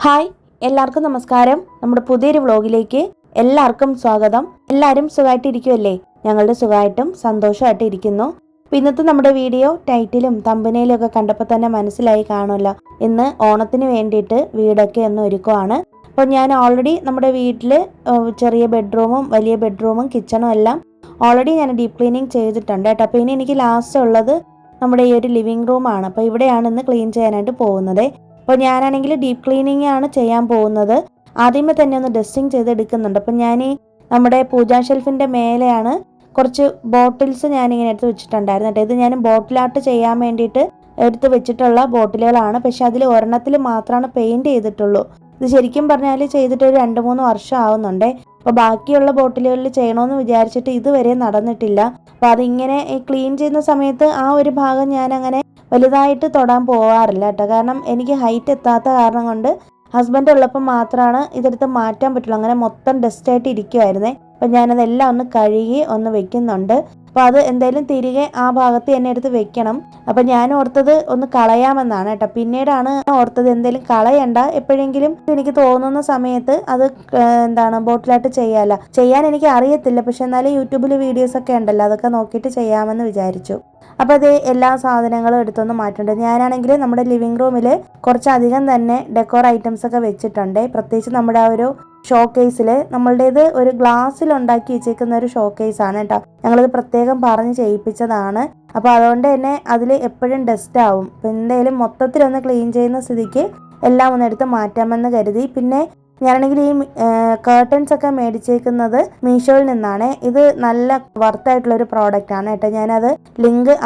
Hi, എല്ലാവർക്കും നമസ്കാരം. നമ്മുടെ പുതിയൊരു വ്ളോഗിലേക്ക് എല്ലാവർക്കും സ്വാഗതം. എല്ലാവരും സുഖമായിട്ടിരിക്കുമല്ലേ? ഞങ്ങളുടെ സുഖമായിട്ടും സന്തോഷമായിട്ട് ഇരിക്കുന്നു. അപ്പോൾ ഇന്നത്തെ നമ്മുടെ വീഡിയോ ടൈറ്റിലും തമ്പനയിലും ഒക്കെ കണ്ടപ്പോൾ തന്നെ മനസ്സിലായി കാണുമല്ലോ. ഇന്ന് ഓണത്തിന് വേണ്ടിയിട്ട് വീടൊക്കെ ഒന്ന് ഒരുക്കുവാണ്. അപ്പോൾ ഞാൻ ഓൾറെഡി നമ്മുടെ വീട്ടിൽ ചെറിയ ബെഡ്റൂമും വലിയ ബെഡ്റൂമും കിച്ചണും എല്ലാം ഓൾറെഡി ഞാൻ ഡീപ്പ് ക്ലീനിങ് ചെയ്തിട്ടുണ്ട് കേട്ടോ. അപ്പോൾ ഇനി എനിക്ക് ലാസ്റ്റ് ഉള്ളത് നമ്മുടെ ഈ ഒരു ലിവിങ് റൂമാണ്. അപ്പോൾ ഇവിടെയാണ് ഇന്ന് ക്ലീൻ ചെയ്യാനായിട്ട് പോകുന്നത്. അപ്പോൾ ഞാനാണെങ്കിൽ ഡീപ്പ് ക്ലീനിങ് ആണ് ചെയ്യാൻ പോകുന്നത്. ആദ്യമേ തന്നെ ഒന്ന് ഡസ്റ്റിങ് ചെയ്തെടുക്കുന്നുണ്ട്. അപ്പം ഞാൻ നമ്മുടെ പൂജാ ഷെൽഫിൻ്റെ മേലെയാണ് കുറച്ച് ബോട്ടിൽസ് ഞാനിങ്ങനെ എടുത്ത് വെച്ചിട്ടുണ്ടായിരുന്നു കേട്ടോ. ഇത് ഞാൻ ബോട്ടിലായിട്ട് ചെയ്യാൻ വേണ്ടിയിട്ട് എടുത്ത് വെച്ചിട്ടുള്ള ബോട്ടിലുകളാണ്. പക്ഷെ അതിൽ ഒരെണ്ണത്തിൽ മാത്രമാണ് പെയിൻറ് ചെയ്തിട്ടുള്ളൂ. ഇത് ശരിക്കും പറഞ്ഞാൽ ചെയ്തിട്ട് ഒരു 2-3 വർഷം ആവുന്നുണ്ടേ. അപ്പോൾ ബാക്കിയുള്ള ബോട്ടിലുകളിൽ ചെയ്യണമെന്ന് വിചാരിച്ചിട്ട് ഇതുവരെ നടന്നിട്ടില്ല. അപ്പോൾ അതിങ്ങനെ ക്ലീൻ ചെയ്യുന്ന സമയത്ത് ആ ഒരു ഭാഗം ഞാനങ്ങനെ വലുതായിട്ട് തൊടാൻ പോവാറില്ല കേട്ടോ. കാരണം എനിക്ക് ഹൈറ്റ് എത്താത്ത കാരണം കൊണ്ട് ഹസ്ബൻഡ് ഉള്ളപ്പോൾ മാത്രമാണ് ഇതെടുത്ത് മാറ്റാൻ പറ്റുള്ളൂ. അങ്ങനെ മൊത്തം ഡസ്റ്റായിട്ട് ഇരിക്കുമായിരുന്നേ. അപ്പം ഞാനതെല്ലാം ഒന്ന് കഴുകി ഒന്ന് വെക്കുന്നുണ്ട്. അപ്പോൾ അത് എന്തായാലും തിരികെ ആ ഭാഗത്ത് തന്നെ എടുത്ത് വെക്കണം. അപ്പം ഞാൻ ഓർത്തത് ഒന്ന് കളയാമെന്നാണ് കേട്ടോ. പിന്നീടാണ് ഓർത്തത് എന്തായാലും കളയണ്ട, എപ്പോഴെങ്കിലും എനിക്ക് തോന്നുന്ന സമയത്ത് അത് ബോട്ടിലായിട്ട് ചെയ്യാൻ എനിക്ക് അറിയത്തില്ല. പക്ഷെ എന്നാലും യൂട്യൂബിൽ വീഡിയോസൊക്കെ ഉണ്ടല്ലോ, അതൊക്കെ നോക്കിയിട്ട് ചെയ്യാമെന്ന് വിചാരിച്ചു. അപ്പോൾ അത് എല്ലാ സാധനങ്ങളും എടുത്തൊന്ന് മാറ്റുന്നുണ്ട്. ഞാനാണെങ്കിൽ നമ്മുടെ ലിവിങ് റൂമിൽ കുറച്ചധികം തന്നെ ഡെക്കോർ ഐറ്റംസ് ഒക്കെ വെച്ചിട്ടുണ്ട്. പ്രത്യേകിച്ച് നമ്മുടെ ആ ഒരു ഷോ കേസിൽ, നമ്മളുടേത് ഒരു ഗ്ലാസ്സിൽ ഉണ്ടാക്കി വെച്ചേക്കുന്ന ഒരു ഷോ കേസാണ് കേട്ടോ. ഞങ്ങളത് പ്രത്യേകം പറഞ്ഞ് ചെയ്യിപ്പിച്ചതാണ്. അപ്പോൾ അതുകൊണ്ട് തന്നെ അതിൽ എപ്പോഴും ഡസ്റ്റ് ആവും. അപ്പോൾ എന്തായാലും മൊത്തത്തിലൊന്ന് ക്ലീൻ ചെയ്യുന്ന സ്ഥിതിക്ക് എല്ലാം ഒന്നെടുത്ത് മാറ്റാമെന്ന് കരുതി. പിന്നെ ഞാനാണെങ്കിൽ ഈ കേർട്ടൻസ് ഒക്കെ മേടിച്ചേക്കുന്നത് മീഷോയിൽ നിന്നാണ്. ഇത് നല്ല വർത്തായിട്ടുള്ളൊരു പ്രോഡക്റ്റ് ആണ് കേട്ടോ. ഞാനത്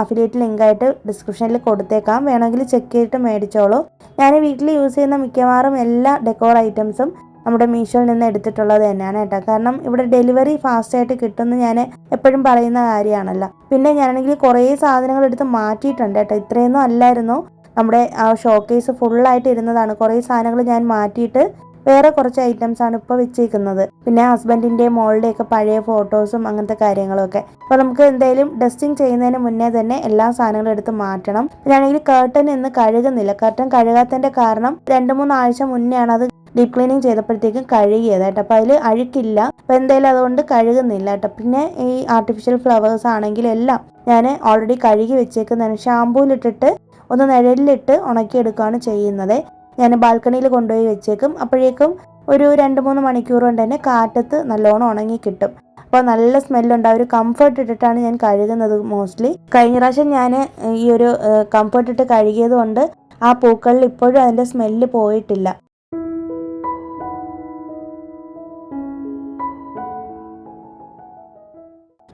അഫിലിയേറ്റ് ലിങ്കായിട്ട് ഡിസ്ക്രിപ്ഷനിൽ കൊടുത്തേക്കാം, വേണമെങ്കിൽ ചെക്ക് ചെയ്തിട്ട് മേടിച്ചോളൂ. ഞാൻ വീട്ടിൽ യൂസ് ചെയ്യുന്ന മിക്കവാറും എല്ലാ ഡെക്കോർ ഐറ്റംസും നമ്മുടെ മീഷോയിൽ നിന്ന് എടുത്തിട്ടുള്ളത് തന്നെയാണ് കേട്ടോ. കാരണം ഇവിടെ ഡെലിവറി ഫാസ്റ്റായിട്ട് കിട്ടുമെന്ന് ഞാൻ എപ്പോഴും പറയുന്ന കാര്യമാണല്ലോ. പിന്നെ ഞാനാണെങ്കിൽ കുറേ സാധനങ്ങൾ എടുത്ത് മാറ്റിയിട്ടുണ്ട് കേട്ടോ. ഇത്രയൊന്നും അല്ലായിരുന്നു. നമ്മുടെ ആ ഷോക്കേസ് ഫുള്ളായിട്ട് ഇരുന്നതാണ്. കുറേ സാധനങ്ങൾ ഞാൻ മാറ്റിയിട്ട് വേറെ കുറച്ച് ഐറ്റംസ് ആണ് ഇപ്പോൾ വെച്ചേക്കുന്നത്. പിന്നെ ഹസ്ബൻഡിൻ്റെ മോളുടെ ഒക്കെ പഴയ ഫോട്ടോസും അങ്ങനത്തെ കാര്യങ്ങളൊക്കെ. അപ്പോൾ നമുക്ക് എന്തായാലും ഡസ്റ്റിങ് ചെയ്യുന്നതിന് മുന്നേ തന്നെ എല്ലാ സാധനങ്ങളും എടുത്ത് മാറ്റണം. ഞാനാണെങ്കിൽ കർട്ടൻ ഇന്ന് കഴുകുന്നില്ല. കർട്ടൻ കഴുകാത്തതിൻ്റെ കാരണം 2-3 ആഴ്ച മുന്നെയാണ് അത് ഡീപ്പ് ക്ലീനിങ് ചെയ്തപ്പോഴത്തേക്കും കഴുകിയത് കേട്ടോ. അപ്പോൾ അതിൽ അഴുക്കില്ല. അപ്പോൾ എന്തായാലും അതുകൊണ്ട് കഴുകുന്നില്ല കേട്ടോ. പിന്നെ ഈ ആർട്ടിഫിഷ്യൽ ഫ്ലവേഴ്സ് ആണെങ്കിലും എല്ലാം ഞാൻ ഓൾറെഡി കഴുകി വെച്ചേക്കുന്നതാണ്. ഷാമ്പൂലിട്ടിട്ട് ഒന്ന് നിഴലിലിട്ട് ഉണക്കിയെടുക്കുകയാണ് ചെയ്യുന്നത്. ഞാൻ ബാൽക്കണിയിൽ കൊണ്ടുപോയി വെച്ചേക്കും. അപ്പോഴേക്കും ഒരു 2-3 മണിക്കൂർ കൊണ്ട് തന്നെ കാറ്റത്ത് നല്ലോണം ഉണങ്ങി കിട്ടും. അപ്പോൾ നല്ല സ്മെല്ലുണ്ടാവും. ഒരു കംഫർട്ട് ഇട്ടിട്ടാണ് ഞാൻ കഴുകുന്നത് മോസ്റ്റ്ലി. കഴിഞ്ഞ പ്രാവശ്യം ഞാൻ ഈ ഒരു കംഫർട്ട് ഇട്ട് കഴുകിയത് കൊണ്ട് ആ പൂക്കളിൽ ഇപ്പോഴും അതിൻ്റെ സ്മെല്ല് പോയിട്ടില്ല.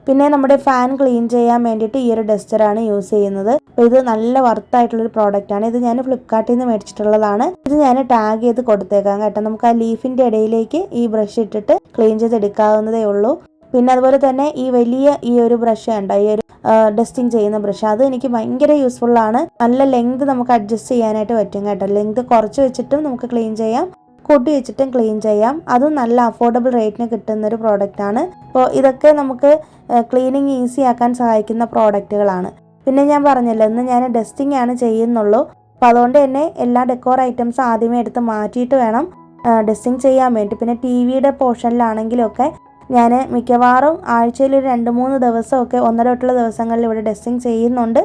പിന്നെ നമ്മുടെ ഫാൻ ക്ലീൻ ചെയ്യാൻ വേണ്ടിയിട്ട് ഈ ഒരു ഡസ്റ്ററാണ് യൂസ് ചെയ്യുന്നത്. അപ്പോൾ ഇത് നല്ല വർത്തായിട്ടുള്ളൊരു പ്രോഡക്റ്റാണ്. ഇത് ഞാൻ ഫ്ലിപ്കാർട്ടിൽ നിന്ന് മേടിച്ചിട്ടുള്ളതാണ്. ഇത് ഞാൻ ടാഗ് ചെയ്ത് കൊടുത്തേക്കാം കേട്ടോ. നമുക്ക് ആ ലീഫിൻ്റെ ഇടയിലേക്ക് ഈ ബ്രഷ് ഇട്ടിട്ട് ക്ലീൻ ചെയ്തെടുക്കാവുന്നതേ ഉള്ളൂ. പിന്നെ അതുപോലെ തന്നെ ഈ വലിയ ഈ ഒരു ബ്രഷ് ഉണ്ട്, ഈ ഒരു ഡസ്റ്റിങ് ചെയ്യുന്ന ബ്രഷ്, അത് എനിക്ക് ഭയങ്കര യൂസ്ഫുള്ളാണ്. നല്ല ലെങ്ത് നമുക്ക് അഡ്ജസ്റ്റ് ചെയ്യാനായിട്ട് പറ്റും കേട്ടോ. ലെങ്ത് കുറച്ച് വെച്ചിട്ടും നമുക്ക് ക്ലീൻ ചെയ്യാം, കൂട്ടി വെച്ചിട്ടും ക്ലീൻ ചെയ്യാം. അതും നല്ല അഫോർഡബിൾ റേറ്റിന് കിട്ടുന്നൊരു പ്രോഡക്റ്റാണ്. അപ്പോൾ ഇതൊക്കെ നമുക്ക് ക്ലീനിങ് ഈസി ആക്കാൻ സഹായിക്കുന്ന പ്രോഡക്റ്റുകളാണ്. പിന്നെ ഞാൻ പറഞ്ഞല്ലോ, ഇന്ന് ഞാൻ ഡസ്റ്റിംഗ് ആണ് ചെയ്യുന്നുള്ളൂ. അപ്പോൾ അതുകൊണ്ട് തന്നെ എല്ലാ ഡെക്കോർ ഐറ്റംസ് ആദ്യമേ എടുത്ത് മാറ്റിയിട്ട് വേണം ഡസ്റ്റിംഗ് ചെയ്യാൻ വേണ്ടി. പിന്നെ ടി വിയുടെ പോർഷനിലാണെങ്കിലൊക്കെ ഞാൻ മിക്കവാറും ആഴ്ചയിൽ ഒരു 2-3 ദിവസമൊക്കെ ഒന്നരട്ടുള്ള ദിവസങ്ങളിൽ ഇവിടെ ഡസ്റ്റിംഗ് ചെയ്യുന്നുണ്ട്.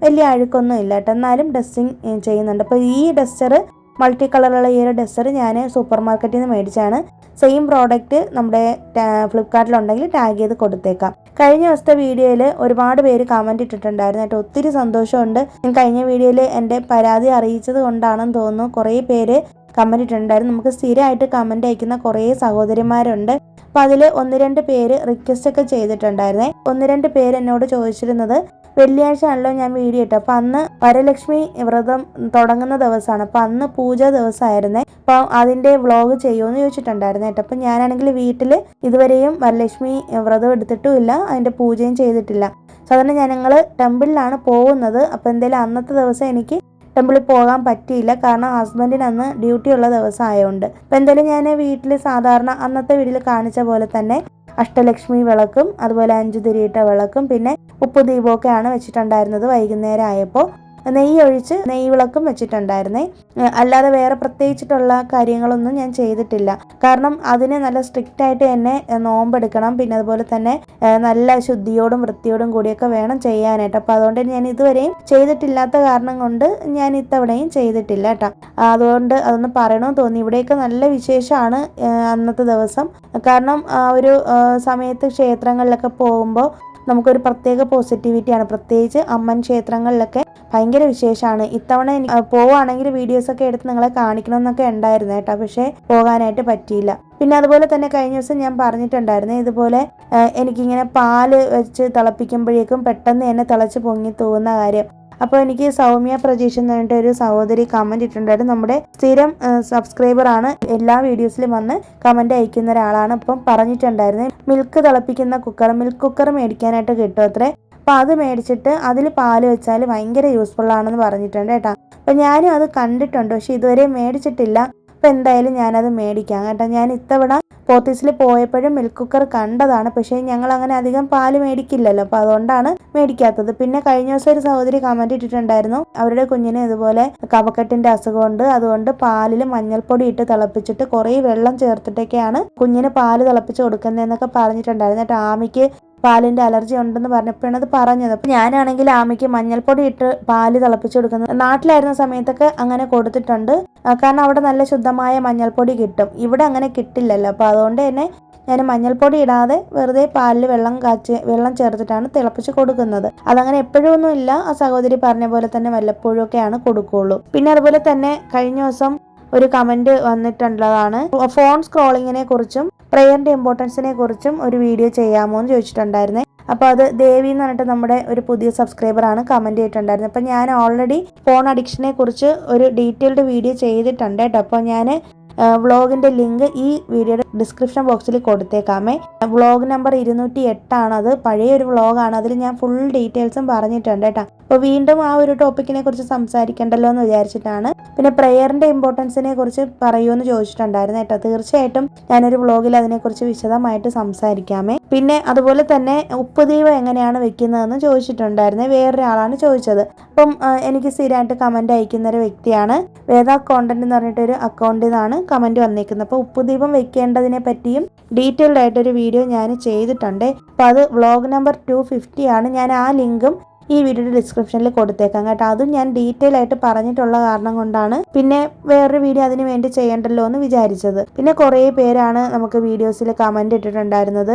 വലിയ അഴുക്കൊന്നും ഇല്ല കേട്ടോ, എന്നാലും ഡസ്റ്റിംഗ് ചെയ്യുന്നുണ്ട്. അപ്പോൾ ഈ ഡസ്റ്റർ, മൾട്ടി കളറുള്ള ഈ ഒരു ഡസ്റ്റർ ഞാൻ സൂപ്പർ മാർക്കറ്റിൽ നിന്ന് മേടിച്ചാണ്. സെയിം പ്രോഡക്റ്റ് നമ്മുടെ ഫ്ലിപ്കാർട്ടിലുണ്ടെങ്കിൽ ടാഗ് ചെയ്ത് കൊടുത്തേക്കാം. കഴിഞ്ഞ ദിവസത്തെ വീഡിയോയിൽ ഒരുപാട് പേര് കമൻറ്റ് ഇട്ടിട്ടുണ്ടായിരുന്നു കേട്ടോ. ഒത്തിരി സന്തോഷമുണ്ട്. ഞാൻ കഴിഞ്ഞ വീഡിയോയിൽ എൻ്റെ പരാതി അറിയിച്ചത് കൊണ്ടാണെന്ന് തോന്നുന്നു കുറേ പേര് കമൻറ്റ് ഇട്ടിട്ടുണ്ടായിരുന്നു. നമുക്ക് സ്ഥിരമായിട്ട് കമൻറ്റ് അയക്കുന്ന കുറേ സഹോദരിമാരുണ്ട്. അപ്പോൾ അതിൽ 1-2 പേര് റിക്വസ്റ്റ് ഒക്കെ ചെയ്തിട്ടുണ്ടായിരുന്നേ. 1-2 പേര് എന്നോട് ചോദിച്ചിരുന്നത്, വെള്ളിയാഴ്ച ആണല്ലോ ഞാൻ വീഡിയോ ഇട്ടു, അപ്പോൾ അന്ന് വരലക്ഷ്മി വ്രതം തുടങ്ങുന്ന ദിവസമാണ്, അപ്പോൾ അന്ന് പൂജ ദിവസമായിരുന്നേ, അപ്പോൾ അതിൻ്റെ വ്ളോഗ് ചെയ്യുമെന്ന് ചോദിച്ചിട്ടുണ്ടായിരുന്നു കേട്ടോ. അപ്പോൾ ഞാനാണെങ്കിൽ വീട്ടിൽ ഇതുവരെയും വരലക്ഷ്മി വ്രതം എടുത്തിട്ടുമില്ല, അതിൻ്റെ പൂജയും ചെയ്തിട്ടില്ല. സാധാരണ ഞങ്ങൾ ടെമ്പിളിലാണ് പോകുന്നത്. അപ്പോൾ എന്തായാലും അന്നത്തെ ദിവസം എനിക്ക് ടെമ്പിളിൽ പോകാൻ പറ്റിയില്ല, കാരണം ഹസ്ബൻഡിന് അന്ന് ഡ്യൂട്ടി ഉള്ള ദിവസം ആയതുകൊണ്ട്. അപ്പോൾ എന്തായാലും ഞാൻ വീട്ടിൽ സാധാരണ അന്നത്തെ വീട്ടിൽ കാണിച്ച പോലെ തന്നെ അഷ്ടലക്ഷ്മി വിളക്കും അതുപോലെ 5 തിരിയിട്ട വിളക്കും പിന്നെ ഉപ്പുദീപമൊക്കെയാണ് വെച്ചിട്ടുണ്ടായിരുന്നത് വൈകുന്നേരം ആയപ്പോൾ. നെയ്യ് ഒഴിച്ച് നെയ്യ് വിളക്കും വെച്ചിട്ടുണ്ടായിരുന്നേ. അല്ലാതെ വേറെ പ്രത്യേകിച്ചിട്ടുള്ള കാര്യങ്ങളൊന്നും ഞാൻ ചെയ്തിട്ടില്ല. കാരണം അതിന് നല്ല സ്ട്രിക്റ്റ് ആയിട്ട് തന്നെ നോമ്പെടുക്കണം. പിന്നെ അതുപോലെ തന്നെ നല്ല ശുദ്ധിയോടും വൃത്തിയോടും കൂടിയൊക്കെ വേണം ചെയ്യാനായിട്ട്. അപ്പോൾ അതുകൊണ്ട് ഞാൻ ഇതുവരെയും ചെയ്തിട്ടില്ലാത്ത കാരണം കൊണ്ട് ഞാൻ ഇത്തവണയും ചെയ്തിട്ടില്ല കേട്ടോ. അതുകൊണ്ട് അതൊന്ന് പറയണമെന്ന് തോന്നി. ഇവിടെയൊക്കെ നല്ല വിശേഷമാണ് അന്നത്തെ ദിവസം. കാരണം ഒരു സമയത്ത് ക്ഷേത്രങ്ങളിലൊക്കെ പോകുമ്പോൾ നമുക്കൊരു പ്രത്യേക പോസിറ്റിവിറ്റിയാണ്. പ്രത്യേകിച്ച് അമ്മൻ ക്ഷേത്രങ്ങളിലൊക്കെ ഭയങ്കര വിശേഷമാണ്. ഇത്തവണ പോവുകയാണെങ്കിൽ വീഡിയോസൊക്കെ എടുത്ത് നിങ്ങളെ കാണിക്കണമെന്നൊക്കെ ഉണ്ടായിരുന്നു കേട്ടോ. പക്ഷേ പോകാനായിട്ട് പറ്റിയില്ല. പിന്നെ അതുപോലെ തന്നെ കഴിഞ്ഞ ദിവസം ഞാൻ പറഞ്ഞിട്ടുണ്ടായിരുന്നു ഇതുപോലെ എനിക്കിങ്ങനെ പാല് വെച്ച് തിളപ്പിക്കുമ്പോഴേക്കും പെട്ടെന്ന് തന്നെ തിളച്ച് പൊങ്ങി തൂവുന്ന കാര്യം. അപ്പോൾ എനിക്ക് സൗമ്യ പ്രജീഷ് എന്ന് പറഞ്ഞിട്ട് ഒരു സഹോദരി കമൻറ്റ് ഇട്ടിട്ടുണ്ടായിരുന്നു. നമ്മുടെ സ്ഥിരം സബ്സ്ക്രൈബറാണ്, എല്ലാ വീഡിയോസിലും വന്ന് കമൻറ്റ് അയക്കുന്ന ഒരാളാണ്. അപ്പം പറഞ്ഞിട്ടുണ്ടായിരുന്നു മിൽക്ക് തിളപ്പിക്കുന്ന മിൽക്ക് കുക്കർ മേടിക്കാനായിട്ട് കിട്ടും അത്രേ. അപ്പോൾ അത് മേടിച്ചിട്ട് അതിൽ പാല് വെച്ചാൽ ഭയങ്കര യൂസ്ഫുൾ ആണെന്ന് പറഞ്ഞിട്ടുണ്ട് കേട്ടോ. അപ്പോൾ ഞാനും അത് കണ്ടിട്ടുണ്ട്, പക്ഷെ ഇതുവരെ മേടിച്ചിട്ടില്ല. അപ്പോൾ എന്തായാലും ഞാനത് മേടിക്കാം കേട്ടോ. ഞാൻ ഇത്തവണ പോത്തീസിൽ പോയപ്പോഴും മിൽക്ക് കുക്കർ കണ്ടതാണ്, പക്ഷേ ഞങ്ങൾ അങ്ങനെ അധികം പാല് മേടിക്കില്ലല്ലോ, അപ്പോൾ അതുകൊണ്ടാണ് മേടിക്കാത്തത്. പിന്നെ കഴിഞ്ഞ ദിവസം ഒരു സഹോദരി കമൻറ്റ് ഇട്ടിട്ടുണ്ടായിരുന്നു അവരുടെ കുഞ്ഞിന് ഇതുപോലെ കഫക്കെട്ടിൻ്റെ അസുഖമുണ്ട്, അതുകൊണ്ട് പാലിൽ മഞ്ഞൾപ്പൊടി ഇട്ട് തിളപ്പിച്ചിട്ട് കുറേ വെള്ളം ചേർത്തിട്ടൊക്കെയാണ് കുഞ്ഞിന് പാല് തിളപ്പിച്ച് കൊടുക്കുന്നതെന്നൊക്കെ പറഞ്ഞിട്ടുണ്ടായിരുന്നു കേട്ടോ. ആമിക്ക് പാലിൻ്റെ അലർജി ഉണ്ടെന്ന് പറഞ്ഞപ്പോഴാണ് അത് പറഞ്ഞത്. അപ്പം ഞാനാണെങ്കിൽ ആമയ്ക്ക് മഞ്ഞൾപ്പൊടി ഇട്ട് പാല് തിളപ്പിച്ച് കൊടുക്കുന്നത് നാട്ടിലായിരുന്ന സമയത്തൊക്കെ അങ്ങനെ കൊടുത്തിട്ടുണ്ട്. കാരണം അവിടെ നല്ല ശുദ്ധമായ മഞ്ഞൾപ്പൊടി കിട്ടും, ഇവിടെ അങ്ങനെ കിട്ടില്ലല്ലോ. അപ്പോൾ അതുകൊണ്ട് തന്നെ ഞാൻ മഞ്ഞൾപ്പൊടി ഇടാതെ വെറുതെ പാലിൽ വെള്ളം ചേർത്തിട്ടാണ് തിളപ്പിച്ച് കൊടുക്കുന്നത്. അതങ്ങനെ എപ്പോഴും ഒന്നും ഇല്ല, ആ സഹോദരി പറഞ്ഞ പോലെ തന്നെ വല്ലപ്പോഴും ഒക്കെയാണ് കൊടുക്കുകയുള്ളൂ. പിന്നെ അതുപോലെ തന്നെ കഴിഞ്ഞ ദിവസം ഒരു കമൻറ്റ് വന്നിട്ടുള്ളതാണ് ഫോൺ സ്ക്രോളിങ്ങിനെ കുറിച്ചും പ്രയറിൻ്റെ ഇമ്പോർട്ടൻസിനെ കുറിച്ചും ഒരു വീഡിയോ ചെയ്യാമോ എന്ന് ചോദിച്ചിട്ടുണ്ടായിരുന്നേ. അപ്പോൾ അത് ദേവി എന്ന് പറഞ്ഞിട്ട് നമ്മുടെ ഒരു പുതിയ സബ്സ്ക്രൈബറാണ് കമൻറ്റ് ചെയ്തിട്ടുണ്ടായിരുന്നത്. അപ്പോൾ ഞാൻ ഓൾറെഡി ഫോൺ അഡിക്ഷനെ കുറിച്ച് ഒരു ഡീറ്റെയിൽഡ് വീഡിയോ ചെയ്തിട്ടുണ്ട് കേട്ടോ. അപ്പോൾ ഞാൻ വ്ളോഗിൻ്റെ ലിങ്ക് ഈ വീഡിയോയുടെ ഡിസ്ക്രിപ്ഷൻ ബോക്സിൽ കൊടുത്തേക്കാമേ. വ്ളോഗ് നമ്പർ 208 അത് പഴയൊരു വ്ളോഗാണ്, അതിൽ ഞാൻ ഫുൾ ഡീറ്റെയിൽസും പറഞ്ഞിട്ടുണ്ട് കേട്ടോ. അപ്പോൾ വീണ്ടും ആ ഒരു ടോപ്പിക്കിനെ കുറിച്ച് സംസാരിക്കണ്ടല്ലോ എന്ന് വിചാരിച്ചിട്ടാണ്. പിന്നെ പ്രയറിൻ്റെ ഇമ്പോർട്ടൻസിനെ കുറിച്ച് പറയുമെന്ന് ചോദിച്ചിട്ടുണ്ടായിരുന്നു കേട്ടോ. തീർച്ചയായിട്ടും ഞാനൊരു വ്ളോഗിൽ അതിനെക്കുറിച്ച് വിശദമായിട്ട് സംസാരിക്കാമേ. പിന്നെ അതുപോലെ തന്നെ ഉപ്പുദീപം എങ്ങനെയാണ് വെക്കുന്നതെന്ന് ചോദിച്ചിട്ടുണ്ടായിരുന്നേ, വേറൊരാളാണ് ചോദിച്ചത്. അപ്പം എനിക്ക് സ്ഥിരമായിട്ട് കമൻറ്റ് അയക്കുന്ന ഒരു വ്യക്തിയാണ്, വേദ കോണ്ടന്റ് എന്ന് പറഞ്ഞിട്ടൊരു അക്കൗണ്ടിൽ നിന്നാണ് കമൻറ്റ് വന്നിരിക്കുന്നത്. അപ്പോൾ ഉപ്പുദീപം വെക്കേണ്ടതിനെ പറ്റിയും ഡീറ്റെയിൽഡ് ആയിട്ടൊരു വീഡിയോ ഞാൻ ചെയ്തിട്ടുണ്ട്. അപ്പോൾ അത് വ്ളോഗ് നമ്പർ 250 ആണ്. ഞാൻ ആ ലിങ്കും ഈ വീഡിയോയുടെ ഡിസ്ക്രിപ്ഷനിൽ കൊടുത്തേക്കാം കേട്ടോ. അതും ഞാൻ ഡീറ്റെയിൽ ആയിട്ട് പറഞ്ഞിട്ടുള്ള കാരണം കൊണ്ടാണ് പിന്നെ വേറൊരു വീഡിയോ അതിന് വേണ്ടി ചെയ്യണ്ടല്ലോ എന്ന് വിചാരിച്ചത്. പിന്നെ കുറേ പേരാണ് നമുക്ക് വീഡിയോസിൽ കമൻറ്റ് ഇട്ടിട്ടുണ്ടായിരുന്നത്.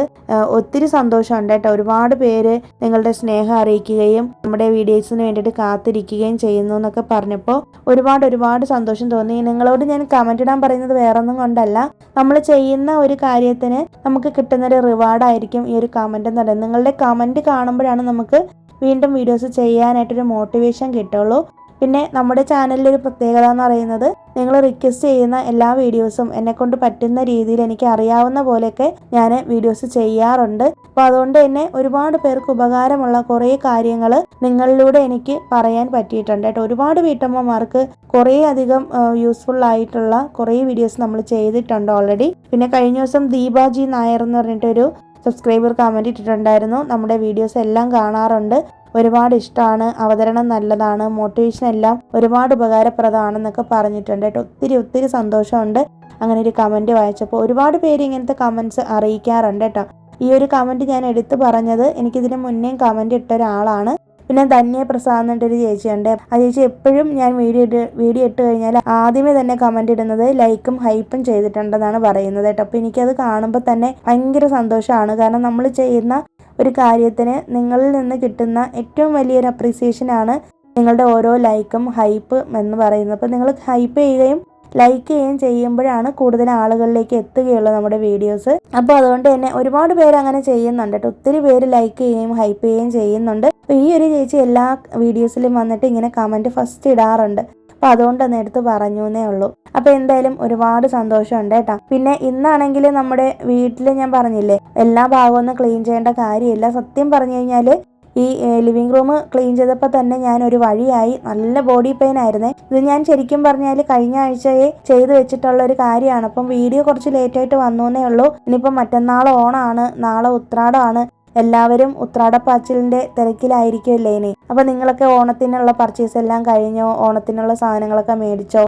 ഒത്തിരി സന്തോഷമുണ്ട് കേട്ടോ. ഒരുപാട് പേര് നിങ്ങളുടെ സ്നേഹം അറിയിക്കുകയും നമ്മുടെ വീഡിയോസിന് വേണ്ടിയിട്ട് കാത്തിരിക്കുകയും ചെയ്യുന്നു എന്നൊക്കെ പറഞ്ഞപ്പോൾ ഒരുപാട് സന്തോഷം തോന്നി. നിങ്ങളോട് ഞാൻ കമൻറ്റ് ഇടാൻ പറയുന്നത് വേറൊന്നും കൊണ്ടല്ല, നമ്മൾ ചെയ്യുന്ന ഒരു കാര്യത്തിന് നമുക്ക് കിട്ടുന്നൊരു റിവാർഡായിരിക്കും ഈ ഒരു കമൻറ്റ് എന്ന് പറയുന്നത്. നിങ്ങളുടെ കമൻറ്റ് കാണുമ്പോഴാണ് നമുക്ക് വീണ്ടും വീഡിയോസ് ചെയ്യാനായിട്ടൊരു മോട്ടിവേഷൻ കിട്ടുള്ളൂ. പിന്നെ നമ്മുടെ ചാനലിലൊരു പ്രത്യേകത എന്ന് പറയുന്നത് നിങ്ങൾ റിക്വസ്റ്റ് ചെയ്യുന്ന എല്ലാ വീഡിയോസും എന്നെക്കൊണ്ട് പറ്റുന്ന രീതിയിൽ എനിക്ക് അറിയാവുന്ന പോലെയൊക്കെ ഞാൻ വീഡിയോസ് ചെയ്യാറുണ്ട്. അപ്പോൾ അതുകൊണ്ട് തന്നെ ഒരുപാട് പേർക്ക് ഉപകാരമുള്ള കുറേ കാര്യങ്ങൾ നിങ്ങളിലൂടെ എനിക്ക് പറയാൻ പറ്റിയിട്ടുണ്ട് കേട്ടോ. ഒരുപാട് വീട്ടമ്മമാർക്ക് കുറേ അധികം യൂസ്ഫുൾ ആയിട്ടുള്ള കുറേ വീഡിയോസ് നമ്മൾ ചെയ്തിട്ടുണ്ട് ഓൾറെഡി. പിന്നെ കഴിഞ്ഞ ദിവസം ദീപാജി നായർ എന്ന് പറഞ്ഞിട്ടൊരു സബ്സ്ക്രൈബർ കമൻറ്റ് ഇട്ടിട്ടുണ്ടായിരുന്നു, നമ്മുടെ വീഡിയോസ് എല്ലാം കാണാറുണ്ട്, ഒരുപാട് ഇഷ്ടമാണ്, അവതരണം നല്ലതാണ്, മോട്ടിവേഷൻ എല്ലാം ഒരുപാട് ഉപകാരപ്രദമാണെന്നൊക്കെ പറഞ്ഞിട്ടുണ്ട് കേട്ടോ. ഒത്തിരി സന്തോഷമുണ്ട് അങ്ങനെ ഒരു കമൻറ്റ് വായിച്ചപ്പോൾ. ഒരുപാട് പേര് ഇങ്ങനത്തെ കമൻറ്റ്സ് അറിയിക്കാറുണ്ട് കേട്ടോ. ഈ ഒരു കമൻറ്റ് ഞാൻ എടുത്തു പറഞ്ഞത് എനിക്കിതിന് മുന്നേ കമൻറ്റ് ഇട്ട ഒരാളാണ്. പിന്നെ ധന്യ പ്രസാദ് എന്നിട്ടൊരു ചേച്ചിയുണ്ട്. ആ ചേച്ചി എപ്പോഴും ഞാൻ വീഡിയോ ഇട്ട് കഴിഞ്ഞാൽ ആദ്യമേ തന്നെ കമൻറ്റ് ഇടുന്നത് ലൈക്കും ഹൈപ്പും ചെയ്തിട്ടുണ്ടെന്നാണ് പറയുന്നത് കേട്ടോ. അപ്പോൾ എനിക്കത് കാണുമ്പോൾ തന്നെ ഭയങ്കര സന്തോഷമാണ്. കാരണം നമ്മൾ ചെയ്യുന്ന ഒരു കാര്യത്തിന് നിങ്ങളിൽ നിന്ന് കിട്ടുന്ന ഏറ്റവും വലിയൊരു അപ്രീസിയേഷനാണ് നിങ്ങളുടെ ഓരോ ലൈക്കും ഹൈപ്പ് എന്ന് പറയുന്നത്. അപ്പോൾ നിങ്ങൾ ഹൈപ്പ് ചെയ്യുകയും ലൈക്ക് ചെയ്യുകയും ചെയ്യുമ്പോഴാണ് കൂടുതൽ ആളുകളിലേക്ക് എത്തുകയുള്ളൂ നമ്മുടെ വീഡിയോസ്. അപ്പോൾ അതുകൊണ്ട് തന്നെ ഒരുപാട് പേര് അങ്ങനെ ചെയ്യുന്നുണ്ട് കേട്ടോ. ഒത്തിരി പേര് ലൈക്ക് ചെയ്യുകയും ഹൈപ്പ് ചെയ്യുകയും ചെയ്യുന്നുണ്ട്. അപ്പോൾ ഈ ഒരു ചേച്ചി എല്ലാ വീഡിയോസിലും വന്നിട്ട് ഇങ്ങനെ കമൻറ്റ് ഫസ്റ്റ് ഇടാറുണ്ട്. അപ്പോൾ അതുകൊണ്ടൊന്ന് എടുത്ത് പറഞ്ഞു എന്നേ ഉള്ളൂ. അപ്പോൾ എന്തായാലും ഒരുപാട് സന്തോഷമുണ്ട് കേട്ടോ. പിന്നെ ഇന്നാണെങ്കിൽ നമ്മുടെ വീട്ടിൽ ഞാൻ പറഞ്ഞില്ലേ എല്ലാ ഭാഗമൊന്നും ക്ലീൻ ചെയ്യേണ്ട കാര്യമില്ല. സത്യം പറഞ്ഞു കഴിഞ്ഞാൽ ഈ ലിവിങ് റൂം ക്ലീൻ ചെയ്തപ്പോൾ തന്നെ ഞാൻ ഒരു വഴിയായി. നല്ല ബോഡി പെയിൻ ആയിരുന്നേ. ഇത് ഞാൻ ശരിക്കും പറഞ്ഞാൽ കഴിഞ്ഞ ആഴ്ചയെ ചെയ്ത് വെച്ചിട്ടുള്ള ഒരു കാര്യമാണ്. അപ്പം വീഡിയോ കുറച്ച് ലേറ്റായിട്ട് വന്നേ ഉള്ളൂ. ഇനിയിപ്പം മറ്റന്നാൾ ഓണാണ്, നാളെ ഉത്രാടമാണ്, എല്ലാവരും ഉത്രാടപ്പാച്ചിലിന്റെ തിരക്കിലായിരിക്കുമല്ലേ ഇനി. അപ്പൊ നിങ്ങളൊക്കെ ഓണത്തിനുള്ള പർച്ചേസ് എല്ലാം കഴിഞ്ഞോ? ഓണത്തിനുള്ള സാധനങ്ങളൊക്കെ മേടിച്ചോ?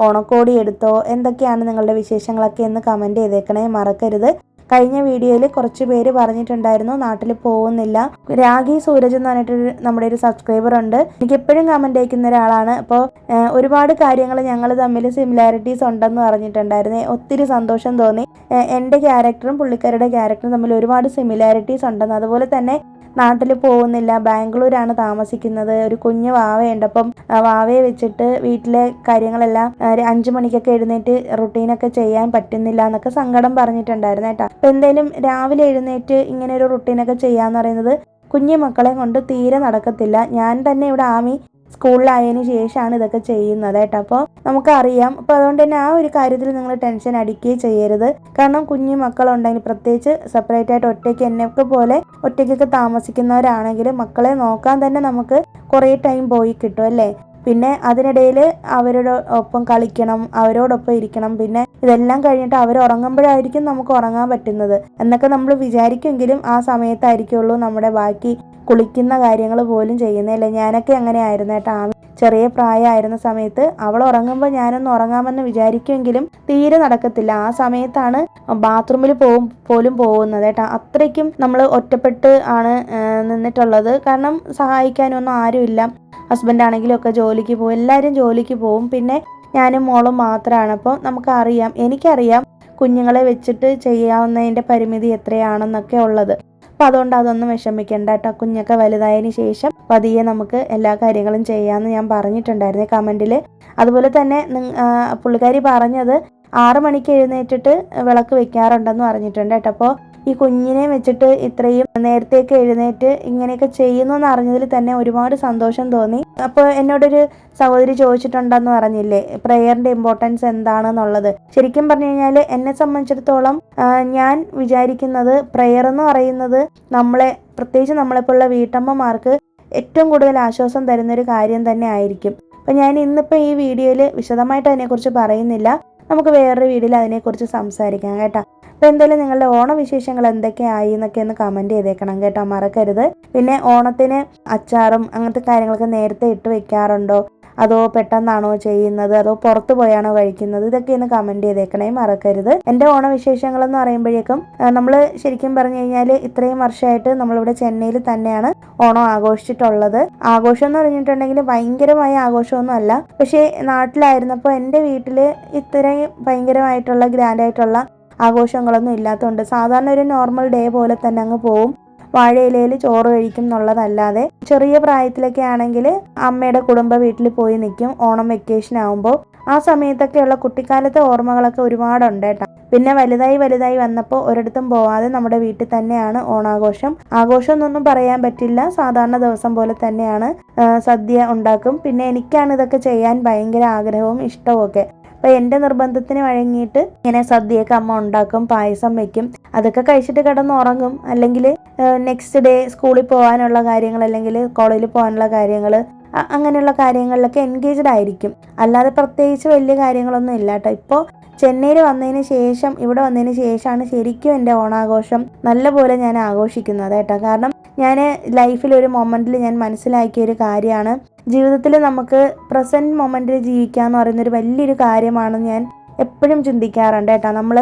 ഓണക്കോടി എടുത്തോ? എന്തൊക്കെയാണ് നിങ്ങളുടെ വിശേഷങ്ങളൊക്കെ എന്ന് കമന്റ് ചെയ്തേക്കണേ, മറക്കരുത്. കഴിഞ്ഞ വീഡിയോയിൽ കുറച്ച് പേര് പറഞ്ഞിട്ടുണ്ടായിരുന്നു നാട്ടിൽ പോകുന്നില്ല. രാഗി സൂരജ് എന്ന് പറഞ്ഞിട്ട് നമ്മുടെ ഒരു സബ്സ്ക്രൈബർ ഉണ്ട്, എനിക്ക് എപ്പോഴും കമന്റ് അയക്കുന്ന ഒരാളാണ്. അപ്പോൾ ഒരുപാട് കാര്യങ്ങൾ ഞങ്ങൾ തമ്മിൽ സിമിലാരിറ്റീസ് ഉണ്ടെന്ന് പറഞ്ഞിട്ടുണ്ടായിരുന്നേ. ഒത്തിരി സന്തോഷം തോന്നി. എൻ്റെ ക്യാരക്ടറും പുള്ളിക്കാരുടെ ക്യാരക്ടറും തമ്മിൽ ഒരുപാട് സിമിലാരിറ്റീസ് ഉണ്ടെന്ന്. അതുപോലെ തന്നെ നാട്ടിൽ പോകുന്നില്ല, ബാംഗ്ലൂരാണ് താമസിക്കുന്നത്. ഒരു കുഞ്ഞു വാവയുണ്ട്. അപ്പം വാവയെ വെച്ചിട്ട് വീട്ടിലെ കാര്യങ്ങളെല്ലാം 5 മണിക്കൊക്കെ എഴുന്നേറ്റ് റുട്ടീനൊക്കെ ചെയ്യാൻ പറ്റുന്നില്ല എന്നൊക്കെ സങ്കടം പറഞ്ഞിട്ടുണ്ടായിരുന്നു കേട്ടോ. അപ്പം എന്തായാലും രാവിലെ എഴുന്നേറ്റ് ഇങ്ങനെ ഒരു റുട്ടീനൊക്കെ ചെയ്യാന്ന് പറയുന്നത് കുഞ്ഞു മക്കളെ കൊണ്ട് തീരെ നടക്കത്തില്ല. ഞാൻ തന്നെ ഇവിടെ സ്കൂളിലായതിനു ശേഷമാണ് ഇതൊക്കെ ചെയ്യുന്നത് കേട്ടോ. അപ്പോൾ നമുക്കറിയാം. അപ്പോൾ അതുകൊണ്ട് തന്നെ ആ ഒരു കാര്യത്തിൽ നിങ്ങൾ ടെൻഷൻ അടിക്കുകയും ചെയ്യരുത്. കാരണം കുഞ്ഞു മക്കളുണ്ടെങ്കിൽ, പ്രത്യേകിച്ച് സെപ്പറേറ്റ് ആയിട്ട് ഒറ്റയ്ക്ക് എന്നെയൊക്കെ പോലെ ഒറ്റയ്ക്കൊക്കെ താമസിക്കുന്നവരാണെങ്കിൽ മക്കളെ നോക്കാൻ തന്നെ നമുക്ക് കുറേ ടൈം പോയി കിട്ടും അല്ലേ. പിന്നെ അതിനിടയിൽ അവരുടെ ഒപ്പം കളിക്കണം, അവരോടൊപ്പം ഇരിക്കണം. പിന്നെ ഇതെല്ലാം കഴിഞ്ഞിട്ട് അവർ ഉറങ്ങുമ്പോഴായിരിക്കും നമുക്ക് ഉറങ്ങാൻ പറ്റുന്നത് എന്നൊക്കെ നമ്മൾ വിചാരിക്കുമെങ്കിലും ആ സമയത്തായിരിക്കുള്ളൂ നമ്മുടെ ബാക്കി കുളിക്കുന്ന കാര്യങ്ങൾ പോലും ചെയ്യുന്നതല്ലേ. ഞാനൊക്കെ അങ്ങനെ ആയിരുന്നു കേട്ടോ. ചെറിയ പ്രായമായിരുന്ന സമയത്ത് അവൾ ഉറങ്ങുമ്പോൾ ഞാനൊന്ന് ഉറങ്ങാമെന്ന് വിചാരിക്കുമെങ്കിലും തീരെ നടക്കത്തില്ല. ആ സമയത്താണ് ബാത്റൂമിൽ പോലും പോകുന്നത് കേട്ടോ. അത്രയ്ക്കും നമ്മൾ ഒറ്റപ്പെട്ട് ആണ് നിന്നിട്ടുള്ളത്. കാരണം സഹായിക്കാനൊന്നും ആരുമില്ല. ഹസ്ബൻഡ് ആണെങ്കിലും ഒക്കെ ജോലിക്ക് പോകും, എല്ലാവരും ജോലിക്ക് പോകും. പിന്നെ ഞാനും മോളും മാത്രമാണ്. അപ്പോൾ നമുക്കറിയാം, എനിക്കറിയാം കുഞ്ഞുങ്ങളെ വെച്ചിട്ട് ചെയ്യാവുന്നതിൻ്റെ പരിമിതി എത്രയാണെന്നൊക്കെ ഉള്ളത്. അപ്പം അതുകൊണ്ട് അതൊന്നും വിഷമിക്കേണ്ട കേട്ടോ. കുഞ്ഞൊക്കെ വലുതായതിന് ശേഷം പതിയെ നമുക്ക് എല്ലാ കാര്യങ്ങളും ചെയ്യാമെന്ന് ഞാൻ പറഞ്ഞിട്ടുണ്ടായിരുന്നു കമൻറ്റിൽ. അതുപോലെ തന്നെ പുള്ളിക്കാരി പറഞ്ഞത് 6 മണിക്ക് എഴുന്നേറ്റിട്ട് വിളക്ക് വെക്കാറുണ്ടെന്ന് പറഞ്ഞിട്ടുണ്ട് കേട്ടോ. അപ്പോൾ ഈ കുഞ്ഞിനെ വെച്ചിട്ട് ഇത്രയും നേരത്തേക്ക് എഴുന്നേറ്റ് ഇങ്ങനെയൊക്കെ ചെയ്യുന്നു എന്ന് അറിഞ്ഞതിൽ തന്നെ ഒരുപാട് സന്തോഷം തോന്നി. അപ്പോൾ എന്നോടൊരു സഹോദരി ചോദിച്ചിട്ടുണ്ടെന്ന് പറഞ്ഞില്ലേ പ്രെയറിന്റെ ഇമ്പോർട്ടൻസ് എന്താണെന്നുള്ളത്. ശരിക്കും പറഞ്ഞു കഴിഞ്ഞാൽ എന്നെ സംബന്ധിച്ചിടത്തോളം ഞാൻ വിചാരിക്കുന്നത് പ്രെയർ എന്ന് പറയുന്നത് പ്രത്യേകിച്ച് നമ്മളെപ്പോലുള്ള വീട്ടമ്മമാർക്ക് ഏറ്റവും കൂടുതൽ ആശ്വാസം തരുന്നൊരു കാര്യം തന്നെ ആയിരിക്കും. അപ്പം ഞാൻ ഇന്നിപ്പോൾ ഈ വീഡിയോയിൽ വിശദമായിട്ട് അതിനെക്കുറിച്ച് പറയുന്നില്ല. നമുക്ക് വേറൊരു വീഡിയോയിൽ അതിനെക്കുറിച്ച് സംസാരിക്കാം കേട്ടോ. അപ്പോൾ എന്തായാലും നിങ്ങളുടെ ഓണവിശേഷങ്ങൾ എന്തൊക്കെയായി എന്നൊക്കെ ഒന്ന് കമൻറ്റ് ചെയ്തേക്കണം കേട്ടോ, മറക്കരുത്. പിന്നെ ഓണത്തിന് അച്ചാറും അങ്ങനത്തെ കാര്യങ്ങളൊക്കെ നേരത്തെ ഇട്ട് വെക്കാറുണ്ടോ, അതോ പെട്ടെന്നാണോ ചെയ്യുന്നത്, അതോ പുറത്തു പോയാണോ കഴിക്കുന്നത്, ഇതൊക്കെ ഒന്ന് കമൻറ്റ് ചെയ്തേക്കണേ, മറക്കരുത്. എൻ്റെ ഓണവിശേഷങ്ങൾ എന്ന് പറയുമ്പോഴേക്കും നമ്മൾ ശരിക്കും പറഞ്ഞു കഴിഞ്ഞാൽ ഇത്രയും വർഷമായിട്ട് നമ്മളിവിടെ ചെന്നൈയിൽ തന്നെയാണ് ഓണം ആഘോഷിച്ചിട്ടുള്ളത്. ആഘോഷം എന്ന് പറഞ്ഞിട്ടുണ്ടെങ്കിൽ ഭയങ്കരമായ ആഘോഷമൊന്നും അല്ല. പക്ഷേ നാട്ടിലായിരുന്നപ്പോൾ എൻ്റെ വീട്ടിൽ ഇത്രയും ഭയങ്കരമായിട്ടുള്ള ഗ്രാൻഡായിട്ടുള്ള ആഘോഷങ്ങളൊന്നും ഇല്ലാത്തതുകൊണ്ട് സാധാരണ ഒരു നോർമൽ ഡേ പോലെ തന്നെ അങ്ങ് പോവും. വാഴയിലയിൽ ചോറ് കഴിക്കും എന്നുള്ളതല്ലാതെ ചെറിയ പ്രായത്തിലൊക്കെ ആണെങ്കിൽ അമ്മയുടെ കുടുംബ വീട്ടിൽ പോയി നിൽക്കും ഓണം വെക്കേഷൻ ആകുമ്പോൾ. ആ സമയത്തൊക്കെയുള്ള കുട്ടിക്കാലത്തെ ഓർമ്മകളൊക്കെ ഒരുപാടുണ്ട് കേട്ടോ. പിന്നെ വലുതായി വന്നപ്പോൾ ഒരിടത്തും പോവാതെ നമ്മുടെ വീട്ടിൽ തന്നെയാണ് ഓണാഘോഷം. ആഘോഷം എന്നൊന്നും പറയാൻ പറ്റില്ല, സാധാരണ ദിവസം പോലെ തന്നെയാണ്. സദ്യ ഉണ്ടാക്കും. പിന്നെ എനിക്കാണ് ഇതൊക്കെ ചെയ്യാൻ ഭയങ്കര ആഗ്രഹവും ഇഷ്ടവും ഒക്കെ. അപ്പോൾ എൻ്റെ നിർബന്ധത്തിന് വഴങ്ങിയിട്ട് ഇങ്ങനെ സദ്യയൊക്കെ അമ്മ ഉണ്ടാക്കും, പായസം വെക്കും. അതൊക്കെ കഴിച്ചിട്ട് കിടന്ന് ഉറങ്ങും. അല്ലെങ്കിൽ നെക്സ്റ്റ് ഡേ സ്കൂളിൽ പോകാനുള്ള കാര്യങ്ങൾ അല്ലെങ്കിൽ കോളേജിൽ പോകാനുള്ള കാര്യങ്ങൾ അങ്ങനെയുള്ള കാര്യങ്ങളിലൊക്കെ എൻഗേജ്ഡ് ആയിരിക്കും. അല്ലാതെ പ്രത്യേകിച്ച് വലിയ കാര്യങ്ങളൊന്നും ഇല്ല കേട്ടോ. ഇപ്പോൾ ചെന്നൈയിൽ വന്നതിന് ശേഷം, ഇവിടെ വന്നതിന് ശേഷമാണ് ശരിക്കും എൻ്റെ ഓണാഘോഷം നല്ലപോലെ ഞാൻ ആഘോഷിക്കുന്നത് കേട്ടോ. കാരണം ഞാൻ ലൈഫിൽ ഒരു മൊമെൻറ്റിൽ ഞാൻ മനസ്സിലാക്കിയ ഒരു കാര്യമാണ്, ജീവിതത്തിൽ നമുക്ക് പ്രസൻറ്റ് മൊമെൻറ്റിൽ ജീവിക്കുക എന്ന് പറയുന്നൊരു വലിയൊരു കാര്യമാണെന്ന് ഞാൻ എപ്പോഴും ചിന്തിക്കാറുണ്ട് കേട്ടോ. നമ്മൾ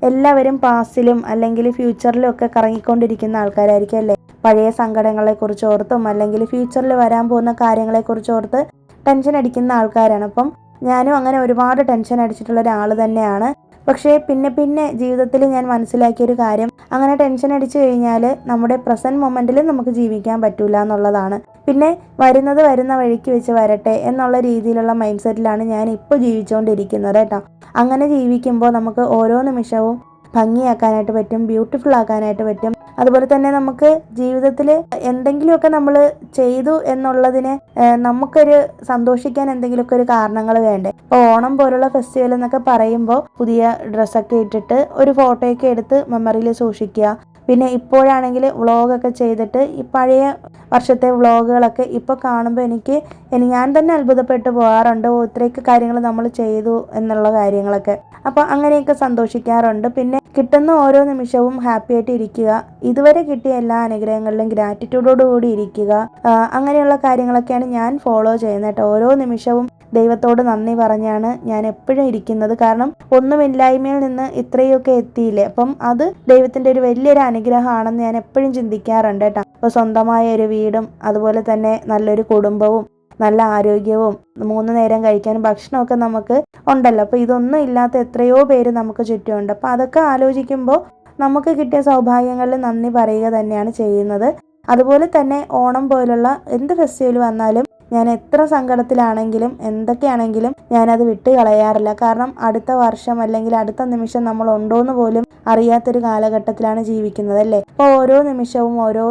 എല്ലാവരും പാസ്റ്റിലും അല്ലെങ്കിൽ ഫ്യൂച്ചറിലും ഒക്കെ കറങ്ങിക്കൊണ്ടിരിക്കുന്ന ആൾക്കാരായിരിക്കും അല്ലേ. പഴയ സങ്കടങ്ങളെക്കുറിച്ച് ഓർത്തും അല്ലെങ്കിൽ ഫ്യൂച്ചറിൽ വരാൻ പോകുന്ന കാര്യങ്ങളെക്കുറിച്ച് ഓർത്ത് ടെൻഷൻ അടിക്കുന്ന ആൾക്കാരാണ്. അപ്പം ഞാനും അങ്ങനെ ഒരുപാട് ടെൻഷൻ അടിച്ചിട്ടുള്ള ഒരാൾ തന്നെയാണ്. പക്ഷേ പിന്നെ ജീവിതത്തിൽ ഞാൻ മനസ്സിലാക്കിയൊരു കാര്യം, അങ്ങനെ ടെൻഷൻ അടിച്ചു കഴിഞ്ഞാൽ നമ്മുടെ പ്രസൻറ്റ് മൊമെൻറ്റിൽ നമുക്ക് ജീവിക്കാൻ പറ്റില്ല എന്നുള്ളതാണ്. പിന്നെ വരുന്ന വഴിക്ക് വെച്ച് വരട്ടെ എന്നുള്ള രീതിയിലുള്ള മൈൻഡ് സെറ്റിലാണ് ഞാൻ ഇപ്പോൾ ജീവിച്ചുകൊണ്ടിരിക്കുന്നത് കേട്ടോ. അങ്ങനെ ജീവിക്കുമ്പോൾ നമുക്ക് ഓരോ നിമിഷവും ഭംഗിയാക്കാനായിട്ട് പറ്റും, ബ്യൂട്ടിഫുൾ ആക്കാനായിട്ട് പറ്റും. അതുപോലെ തന്നെ നമുക്ക് ജീവിതത്തിൽ എന്തെങ്കിലുമൊക്കെ നമ്മൾ ചെയ്തു എന്നുള്ളതിന് നമുക്കൊരു സന്തോഷിക്കാൻ എന്തെങ്കിലുമൊക്കെ ഒരു കാരണങ്ങൾ വേണ്ടേ. ഇപ്പോൾ ഓണം പോലുള്ള ഫെസ്റ്റിവൽ എന്നൊക്കെ പറയുമ്പോൾ പുതിയ ഡ്രസ്സൊക്കെ ഇട്ടിട്ട് ഒരു ഫോട്ടോയൊക്കെ എടുത്ത് മെമ്മറിയിൽ സൂക്ഷിക്കുക. പിന്നെ ഇപ്പോഴാണെങ്കിൽ വ്ളോഗൊക്കെ ചെയ്തിട്ട് ഈ പഴയ വർഷത്തെ വ്ളോഗുകളൊക്കെ ഇപ്പോൾ കാണുമ്പോൾ ഞാൻ തന്നെ അത്ഭുതപ്പെട്ടു പോകാറുണ്ട്. ഇത്രയൊക്കെ കാര്യങ്ങൾ നമ്മൾ ചെയ്തു എന്നുള്ള കാര്യങ്ങളൊക്കെ. അപ്പോൾ അങ്ങനെയൊക്കെ സന്തോഷിക്കാറുണ്ട്. പിന്നെ കിട്ടുന്ന ഓരോ നിമിഷവും ഹാപ്പി ആയിട്ട് ഇരിക്കുക. ഇതുവരെ കിട്ടിയ എല്ലാ അനുഗ്രഹങ്ങളിലും ഗ്രാറ്റിറ്റ്യൂഡോടുകൂടി ഇരിക്കുക. അങ്ങനെയുള്ള കാര്യങ്ങളൊക്കെയാണ് ഞാൻ ഫോളോ ചെയ്യുന്നത് കേട്ടോ. ഓരോ നിമിഷവും ദൈവത്തോട് നന്ദി പറഞ്ഞാണ് ഞാൻ എപ്പോഴും ഇരിക്കുന്നത്. കാരണം ഒന്നുമില്ലായ്മയിൽ നിന്ന് ഇത്രയൊക്കെ എത്തിയില്ലേ, അപ്പം അത് ദൈവത്തിൻ്റെ ഒരു വലിയൊരു അനുഗ്രഹമാണെന്ന് ഞാൻ എപ്പോഴും ചിന്തിക്കാറുണ്ട് കേട്ടോ. അപ്പോൾ സ്വന്തമായ ഒരു വീടും അതുപോലെ തന്നെ നല്ലൊരു കുടുംബവും നല്ല ആരോഗ്യവും 3 നേരം കഴിക്കാനും ഭക്ഷണമൊക്കെ നമുക്ക് ഉണ്ടല്ലോ. അപ്പോൾ ഇതൊന്നും ഇല്ലാത്ത എത്രയോ പേര് നമുക്ക് ചുറ്റുമുണ്ട്. അപ്പോൾ അതൊക്കെ ആലോചിക്കുമ്പോൾ നമുക്ക് കിട്ടിയ സൗഭാഗ്യങ്ങളിൽ നന്ദി പറയുക തന്നെയാണ് ചെയ്യുന്നത്. അതുപോലെ തന്നെ ഓണം പോലുള്ള എന്ത് ഫെസ്റ്റിവൽ വന്നാലും ഞാൻ എത്ര സങ്കടത്തിലാണെങ്കിലും എന്തൊക്കെയാണെങ്കിലും ഞാനത് വിട്ട് കളയാറില്ല. കാരണം അടുത്ത വർഷം അല്ലെങ്കിൽ അടുത്ത നിമിഷം നമ്മൾ ഉണ്ടോയെന്ന് പോലും അറിയാത്തൊരു കാലഘട്ടത്തിലാണ് ജീവിക്കുന്നത് അല്ലേ. അപ്പോൾ ഓരോ നിമിഷവും ഓരോ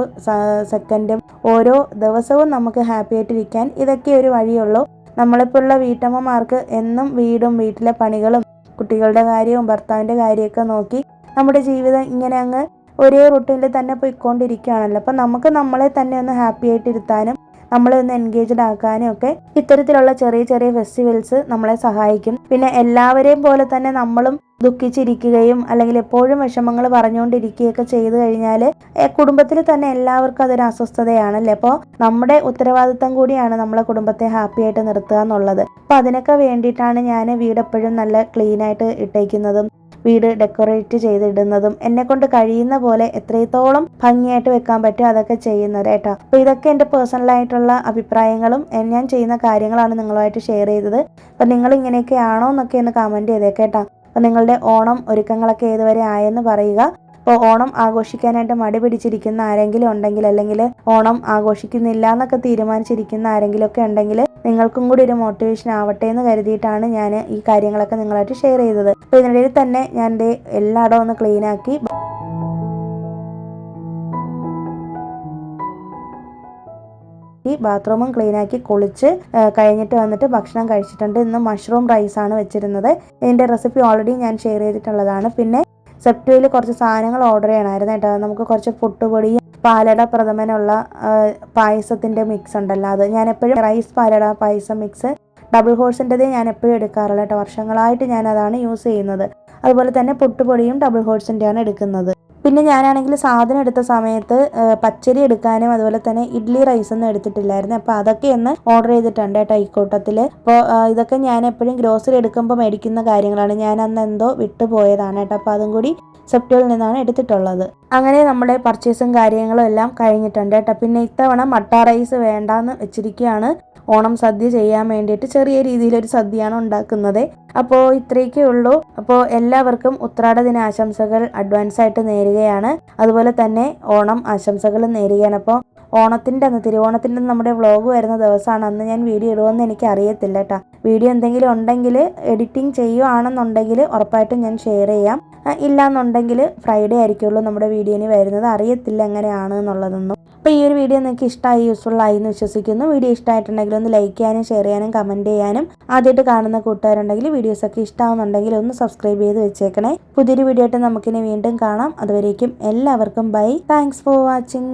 സെക്കൻഡും ഓരോ ദിവസവും നമുക്ക് ഹാപ്പി ആയിട്ടിരിക്കാൻ ഇതൊക്കെ ഒരു വഴിയുള്ളൂ. നമ്മളിപ്പോഴുള്ള വീട്ടമ്മമാർക്ക് എന്നും വീടും വീട്ടിലെ പണികളും കുട്ടികളുടെ കാര്യവും ഭർത്താവിൻ്റെ കാര്യമൊക്കെ നോക്കി നമ്മുടെ ജീവിതം ഇങ്ങനെ അങ്ങ് ഒരേ റൂട്ടീനിൽ തന്നെ പോയിക്കൊണ്ടിരിക്കുകയാണല്ലോ. അപ്പം നമുക്ക് നമ്മളെ തന്നെ ഒന്ന് ഹാപ്പി ആയിട്ടിരുത്താനും നമ്മളെ ഒന്ന് എൻഗേജ്ഡ് ആക്കാനും ഒക്കെ ഇത്തരത്തിലുള്ള ചെറിയ ചെറിയ ഫെസ്റ്റിവൽസ് നമ്മളെ സഹായിക്കും. പിന്നെ എല്ലാവരെയും പോലെ തന്നെ നമ്മളും ദുഃഖിച്ചിരിക്കുകയും അല്ലെങ്കിൽ എപ്പോഴും വിഷമങ്ങൾ പറഞ്ഞുകൊണ്ടിരിക്കുകയൊക്കെ ചെയ്തു കഴിഞ്ഞാൽ കുടുംബത്തിൽ തന്നെ എല്ലാവർക്കും അതൊരു അസ്വസ്ഥതയാണല്ലേ. അപ്പോൾ നമ്മുടെ ഉത്തരവാദിത്തം കൂടിയാണ് നമ്മളെ കുടുംബത്തെ ഹാപ്പി ആയിട്ട് നിർത്തുക എന്നുള്ളത്. അപ്പോൾ അതിനൊക്കെ വേണ്ടിയിട്ടാണ് ഞാൻ വീട് എപ്പോഴും നല്ല ക്ലീനായിട്ട് ഇട്ടേക്കുന്നതും വീട് ഡെക്കറേറ്റ് ചെയ്തിടുന്നതും എന്നെ കൊണ്ട് കഴിയുന്ന പോലെ എത്രത്തോളം ഭംഗിയായിട്ട് വെക്കാൻ പറ്റും അതൊക്കെ ചെയ്യുന്നത് കേട്ടോ. അപ്പോൾ ഇതൊക്കെ എൻ്റെ പേഴ്സണലായിട്ടുള്ള അഭിപ്രായങ്ങളും ഞാൻ ചെയ്യുന്ന കാര്യങ്ങളാണ് നിങ്ങളുമായിട്ട് ഷെയർ ചെയ്തത്. അപ്പോൾ നിങ്ങൾ ഇങ്ങനെയൊക്കെ ആണോ എന്നൊക്കെ ഒന്ന് കമൻറ്റ് ചെയ്തേക്കേട്ടോ. അപ്പോൾ നിങ്ങളുടെ ഓണം ഒരുക്കങ്ങളൊക്കെ ഏതുവരെ ആയെന്ന് പറയുക. അപ്പോൾ ഓണം ആഘോഷിക്കാനായിട്ട് മടി പിടിച്ചിരിക്കുന്ന ആരെങ്കിലും ഉണ്ടെങ്കിൽ അല്ലെങ്കിൽ ഓണം ആഘോഷിക്കുന്നില്ല എന്നൊക്കെ തീരുമാനിച്ചിരിക്കുന്ന ആരെങ്കിലും ഒക്കെ ഉണ്ടെങ്കിൽ നിങ്ങൾക്കും കൂടി ഒരു മോട്ടിവേഷൻ ആവട്ടെ എന്ന് കരുതിയിട്ടാണ് ഞാൻ ഈ കാര്യങ്ങളൊക്കെ നിങ്ങളായിട്ട് ഷെയർ ചെയ്തത്. അപ്പോൾ ഇതിനിടയിൽ തന്നെ ഞാൻ എൻ്റെ എല്ലായിടവും ഒന്ന് ക്ലീനാക്കി ബാത്റൂമും ക്ലീനാക്കി കുളിച്ച് കഴിഞ്ഞിട്ട് വന്നിട്ട് ഭക്ഷണം കഴിച്ചിട്ടുണ്ട്. ഇന്ന് മഷ്റൂം റൈസാണ് വെച്ചിരുന്നത്. ഇതിൻ്റെ റെസിപ്പി ഓൾറെഡി ഞാൻ ഷെയർ ചെയ്തിട്ടുള്ളതാണ്. പിന്നെ സെപ്റ്റോയിൽ കുറച്ച് സാധനങ്ങൾ ഓർഡർ ചെയ്യണമായിരുന്നു കേട്ടോ. നമുക്ക് കുറച്ച് പുട്ടുപൊടിയും പാലട പ്രഥമനുള്ള പായസത്തിൻ്റെ മിക്സ് ഉണ്ടല്ലോ, അത് ഞാൻ എപ്പോഴും റൈസ് പാലട പായസം മിക്സ് ഡബിൾ ഹോഴ്സിൻ്റെത് ഞാൻ എപ്പോഴും എടുക്കാറുള്ള കേട്ടോ. വർഷങ്ങളായിട്ട് ഞാൻ അതാണ് യൂസ് ചെയ്യുന്നത്. അതുപോലെ തന്നെ പുട്ടുപൊടിയും ഡബിൾ ഹോഴ്സിൻ്റെയാണ് എടുക്കുന്നത്. പിന്നെ ഞാനാണെങ്കിൽ സാധനം എടുത്ത സമയത്ത് പച്ചരി എടുക്കാനും അതുപോലെ തന്നെ ഇഡ്ഡലി റൈസൊന്നും എടുത്തിട്ടില്ലായിരുന്നു. അപ്പോൾ അതൊക്കെ ഒന്ന് ഓർഡർ ചെയ്തിട്ടുണ്ട് കേട്ടോ ഇക്കൂട്ടത്തിൽ. അപ്പോൾ ഇതൊക്കെ ഞാൻ എപ്പോഴും ഗ്രോസറി എടുക്കുമ്പോൾ മേടിക്കുന്ന കാര്യങ്ങളാണ്. ഞാൻ അന്ന് എന്തോ വിട്ടുപോയതാണ് കേട്ടോ. അപ്പോൾ അതും കൂടി സെപ്റ്റോയിൽ നിന്നാണ് എടുത്തിട്ടുള്ളത്. അങ്ങനെ നമ്മുടെ പർച്ചേസും കാര്യങ്ങളും എല്ലാം കഴിഞ്ഞിട്ടുണ്ട് കേട്ടോ. പിന്നെ ഇത്തവണ മട്ട റൈസ് വേണ്ടാന്ന് വെച്ചിരിക്കുകയാണ്. ഓണം സദ്യ ചെയ്യാൻ വേണ്ടിയിട്ട് ചെറിയ രീതിയിലൊരു സദ്യയാണ് ഉണ്ടാക്കുന്നത്. അപ്പോൾ ഇത്രയൊക്കെ ഉള്ളൂ. അപ്പോൾ എല്ലാവർക്കും ഉത്രാട ദിന ആശംസകൾ അഡ്വാൻസ് ആയിട്ട് നേരുകയാണ്. അതുപോലെ തന്നെ ഓണം ആശംസകൾ നേരുകയാണ്. അപ്പോൾ ഓണത്തിൻ്റെ അന്ന് തിരുവോണത്തിൻ്റെ നമ്മുടെ വ്ളോഗ് വരുന്ന ദിവസമാണ്. അന്ന് ഞാൻ വീഡിയോ ഇടുമെന്ന് എനിക്ക് അറിയത്തില്ല കേട്ടോ. വീഡിയോ എന്തെങ്കിലും ഉണ്ടെങ്കിൽ എഡിറ്റിംഗ് ചെയ്യുകയാണെന്നുണ്ടെങ്കിൽ ഉറപ്പായിട്ടും ഞാൻ ഷെയർ ചെയ്യാം. ഇല്ലാന്നുണ്ടെങ്കിൽ ഫ്രൈഡേ ആയിരിക്കുള്ളൂ നമ്മുടെ വീഡിയോന് വരുന്നത്. അറിയത്തില്ല എങ്ങനെയാണ് എന്നുള്ളതൊന്നും. അപ്പോൾ ഈ ഒരു വീഡിയോ നിങ്ങൾക്ക് ഇഷ്ടമായി യൂസ്ഫുൾ ആയി എന്ന് വിശ്വസിക്കുന്നു. വീഡിയോ ഇഷ്ടമായിട്ടുണ്ടെങ്കിൽ ഒന്ന് ലൈക്ക് ചെയ്യാനും ഷെയർ ചെയ്യാനും കമൻറ്റ് ചെയ്യാനും, ആദ്യമായിട്ട് കാണുന്ന കൂട്ടുകാരുണ്ടെങ്കിൽ വീഡിയോസൊക്കെ ഇഷ്ടമാകുന്നുണ്ടെങ്കിൽ ഒന്ന് സബ്സ്ക്രൈബ് ചെയ്ത് വെച്ചേക്കണേ. പുതിയൊരു വീഡിയോ ആയിട്ട് നമുക്കിനി വീണ്ടും കാണാം. അതുവരേക്കും എല്ലാവർക്കും ബൈ. Thanks for watching.